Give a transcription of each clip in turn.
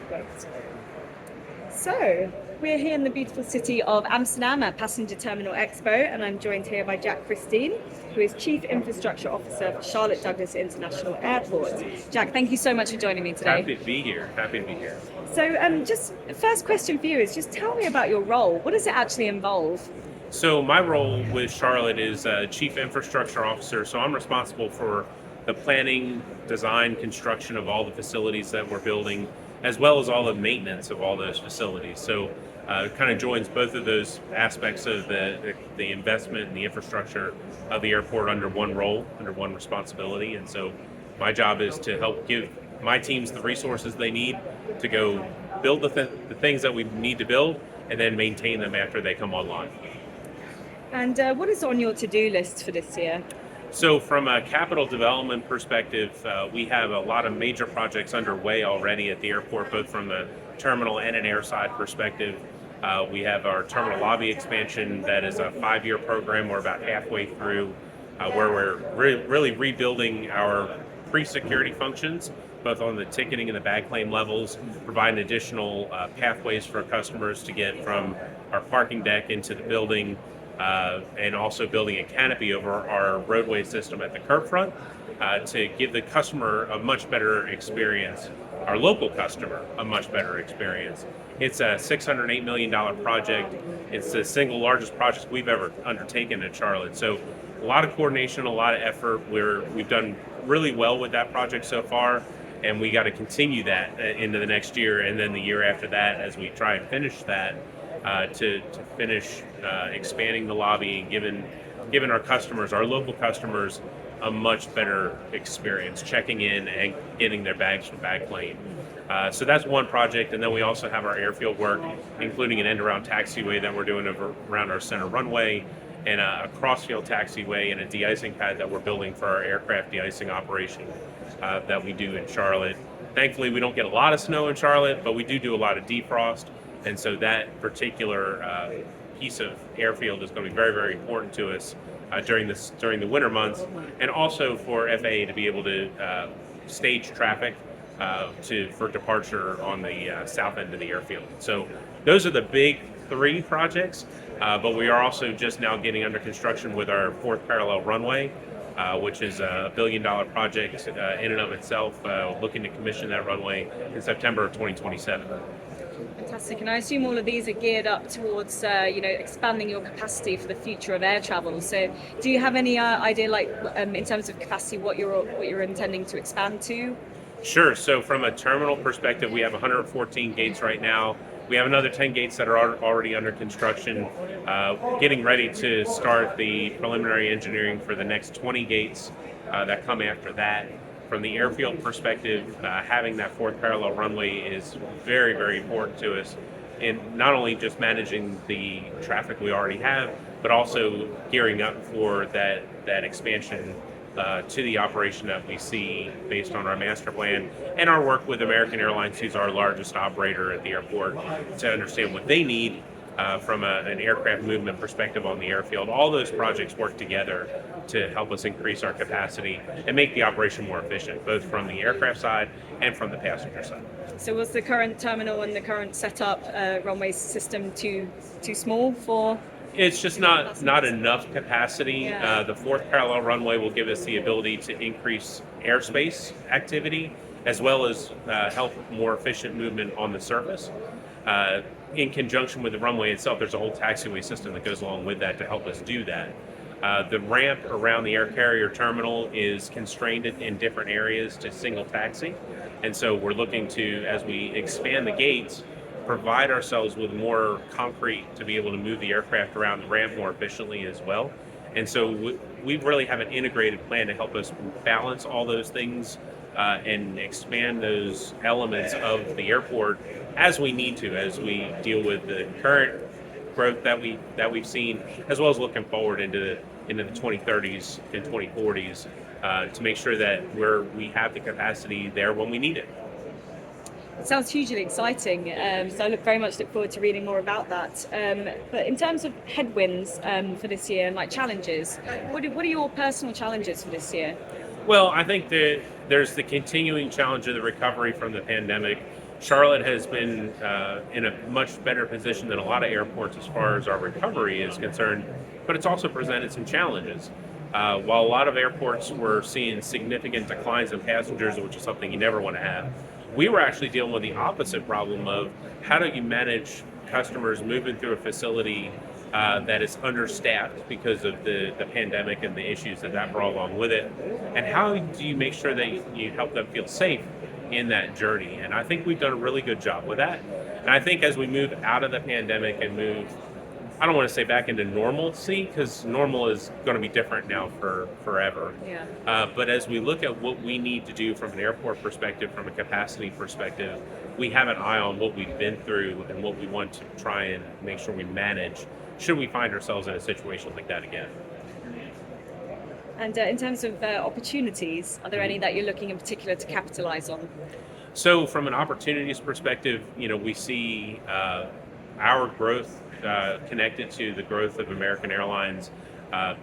Great. So, we're here in the beautiful city of Amsterdam at Passenger Terminal Expo, and I'm joined here by Jack Christine, who is Chief Infrastructure Officer for Charlotte Douglas International Airport. Jack, thank you so much for joining me today. Happy to be here. Happy to be here. So, just first question for you is just tell me about your role. What does it actually involve? So my role with Charlotte is Chief Infrastructure Officer. So I'm responsible for the planning, design, construction of all the facilities that we're building, as well as all the maintenance of all those facilities. So it kind of joins both of those aspects of the investment and the infrastructure of the airport under one role, under one responsibility. And so my job is to help give my teams the resources they need to go build the things that we need to build and then maintain them after they come online. And what is on your to-do list for this year? So from a capital development perspective, we have a lot of major projects underway already at the airport, both from the terminal and an airside perspective. We have our terminal lobby expansion that is a 5-year program. We're about halfway through, where we're really rebuilding our pre-security functions, both on the ticketing and the bag claim levels, providing additional pathways for customers to get from our parking deck into the building, and also building a canopy over our roadway system at the curb front to give the customer a much better experience, our local customer a much better experience. It's a $608 million project. It's the single largest project we've ever undertaken at Charlotte. So a lot of coordination, a lot of effort. We've done really well with that project so far, and we got to continue that into the next year and then the year after that as we try and finish that. To finish expanding the lobby and giving our customers, our local customers, a much better experience checking in and getting their bags from bag claim. So that's one project, and then we also have our airfield work, including an end-around taxiway that we're doing around our center runway, and a crossfield taxiway and a de-icing pad that we're building for our aircraft de-icing operation that we do in Charlotte. Thankfully, we don't get a lot of snow in Charlotte, but we do a lot of defrost. And so that particular piece of airfield is going to be very, very important to us during the winter months, and also for FAA to be able to stage traffic for departure on the south end of the airfield. So those are the big 3 projects, but we are also just now getting under construction with our 4th parallel runway, which is a $1 billion project in and of itself, looking to commission that runway in September of 2027. Fantastic, and I assume all of these are geared up towards, expanding your capacity for the future of air travel. So, do you have any idea, in terms of capacity, what you're intending to expand to? Sure. So, from a terminal perspective, we have 114 gates right now. We have another 10 gates that are already under construction, getting ready to start the preliminary engineering for the next 20 gates that come after that. From the airfield perspective, having that 4th parallel runway is very, very important to us in not only just managing the traffic we already have, but also gearing up for that expansion to the operation that we see based on our master plan and our work with American Airlines, who's our largest operator at the airport, to understand what they need from an aircraft movement perspective on the airfield. All those projects work together to help us increase our capacity and make the operation more efficient, both from the aircraft side and from the passenger side. So was the current terminal and the current setup runway system too small for? It's just not enough capacity. Yeah. The 4th parallel runway will give us the ability to increase airspace activity as well as help more efficient movement on the surface. In conjunction with the runway itself, there's a whole taxiway system that goes along with that to help us do that. The ramp around the air carrier terminal is constrained in different areas to single taxi. And so we're looking to, as we expand the gates, provide ourselves with more concrete to be able to move the aircraft around the ramp more efficiently as well. And so we really have an integrated plan to help us balance all those things and expand those elements of the airport as we need to, as we deal with the current growth that we've seen, as well as looking forward into the 2030s and 2040s to make sure that we have the capacity there when we need it. It sounds hugely exciting, so I very much look forward to reading more about that. But in terms of headwinds for this year and challenges, what are your personal challenges for this year? Well, I think that there's the continuing challenge of the recovery from the pandemic. Charlotte has been in a much better position than a lot of airports as far as our recovery is concerned, but it's also presented some challenges. While a lot of airports were seeing significant declines in passengers, which is something you never want to have, we were actually dealing with the opposite problem of how do you manage customers moving through a facility that is understaffed because of the pandemic and the issues that that brought along with it, and how do you make sure that you help them feel safe in that journey? And I think we've done a really good job with that. And I think as we move out of the pandemic and move, I don't want to say back into normalcy because normal is going to be different now for forever. Yeah. But as we look at what we need to do from an airport perspective, from a capacity perspective, we have an eye on what we've been through and what we want to try and make sure we manage should we find ourselves in a situation like that again. And in terms of opportunities, are there any that you're looking in particular to capitalize on? So from an opportunities perspective, we see our growth connected to the growth of American Airlines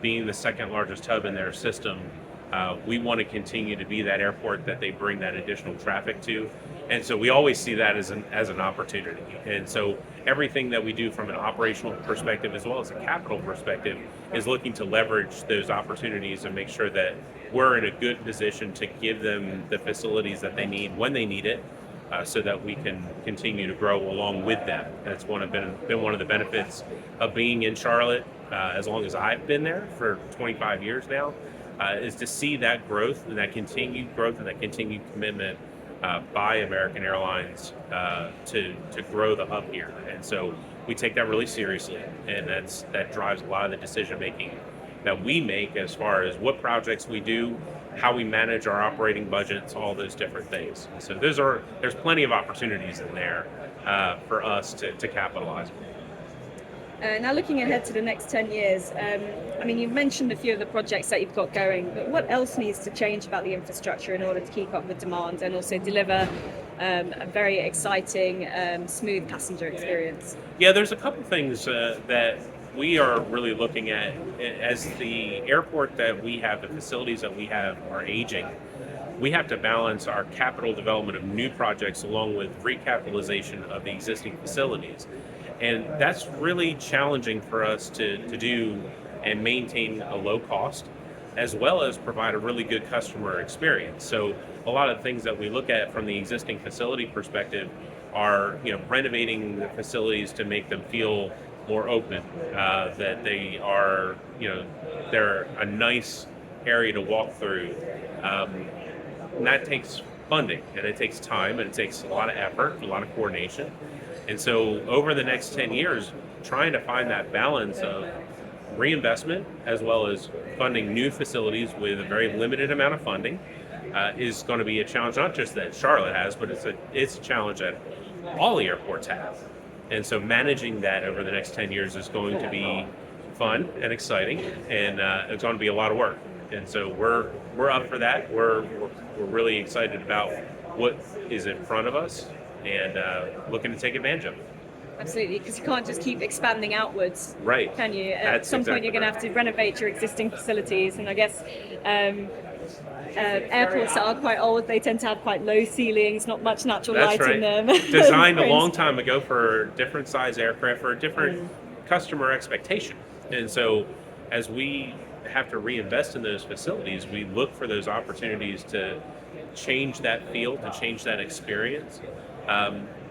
being the second largest hub in their system. We want to continue to be that airport that they bring that additional traffic to. And so we always see that as an opportunity. And so everything that we do from an operational perspective as well as a capital perspective is looking to leverage those opportunities and make sure that we're in a good position to give them the facilities that they need when they need it, so that we can continue to grow along with them. That's been one of the benefits of being in Charlotte as long as I've been there for 25 years now, is to see that growth and that continued growth and that continued commitment by American Airlines to grow the hub here. And so we take that really seriously, and that drives a lot of the decision making that we make as far as what projects we do, how we manage our operating budgets, all those different things. So there's plenty of opportunities in there for us to capitalize on. Now looking ahead to the next 10 years, you've mentioned a few of the projects that you've got going, but what else needs to change about the infrastructure in order to keep up with demand and also deliver a very exciting, smooth passenger experience? Yeah, there's a couple things that we are really looking at as the airport that we have, the facilities that we have are aging. We have to balance our capital development of new projects along with recapitalization of the existing facilities. And that's really challenging for us to do and maintain a low cost, as well as provide a really good customer experience. So a lot of the things that we look at from the existing facility perspective are, renovating the facilities to make them feel more open, that they are, they're a nice area to walk through. And that takes funding, and it takes time, and it takes a lot of effort, a lot of coordination. And so over the next 10 years, trying to find that balance of reinvestment as well as funding new facilities with a very limited amount of funding is going to be a challenge, not just that Charlotte has, but it's a challenge that all the airports have. And so managing that over the next 10 years is going to be fun and exciting, and it's going to be a lot of work. And so we're up for that. We're really excited about what is in front of us and looking to take advantage of it. Absolutely, because you can't just keep expanding outwards, right? Can you? At some point, you're going to have to renovate your existing facilities, and I guess airports that are quite old, they tend to have quite low ceilings, not much natural light in them. Designed a long time ago for different size aircraft, for a different customer expectation. And so as we have to reinvest in those facilities, we look for those opportunities to change that feel, to change that experience.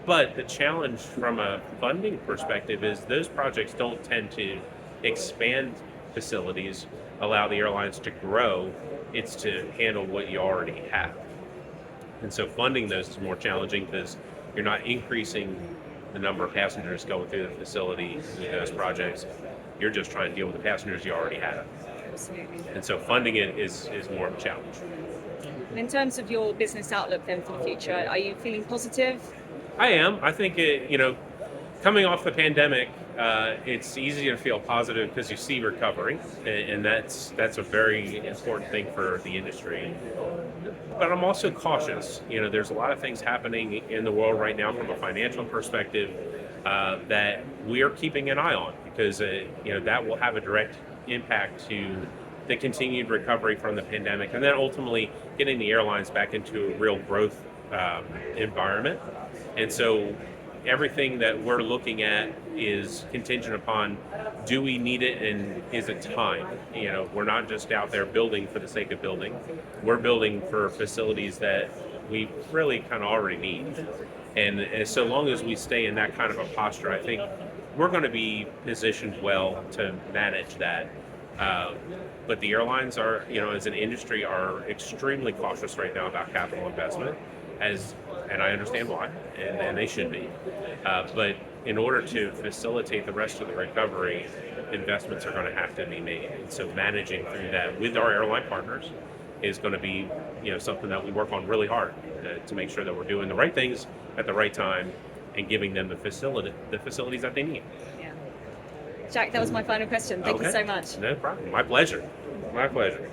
But the challenge from a funding perspective is those projects don't tend to expand facilities, allow the airlines to grow. It's to handle what you already have. And so funding those is more challenging because you're not increasing the number of passengers going through the facility with those projects. You're just trying to deal with the passengers you already have. Absolutely. And so funding it is more of a challenge. And in terms of your business outlook then for the future, are you feeling positive? I am. I think coming off the pandemic, it's easy to feel positive because you see recovery, and that's a very important thing for the industry. But I'm also cautious. There's a lot of things happening in the world right now from a financial perspective that we are keeping an eye on because that will have a direct impact to the continued recovery from the pandemic, and then ultimately getting the airlines back into a real growth environment. And so everything that we're looking at is contingent upon, do we need it and is it time? You know, we're not just out there building for the sake of building. We're building for facilities that we really kind of already need. And so long as we stay in that kind of a posture, I think we're going to be positioned well to manage that. But the airlines are, you know, as an industry, are extremely cautious right now about capital investment, and I understand why, and they should be. But in order to facilitate the rest of the recovery, investments are going to have to be made. And so managing through that with our airline partners is going to be, you know, something that we work on really hard to make sure that we're doing the right things at the right time and giving them the facilities that they need. Yeah. Jack, that was my final question. Thank you so much. No problem. My pleasure. My pleasure.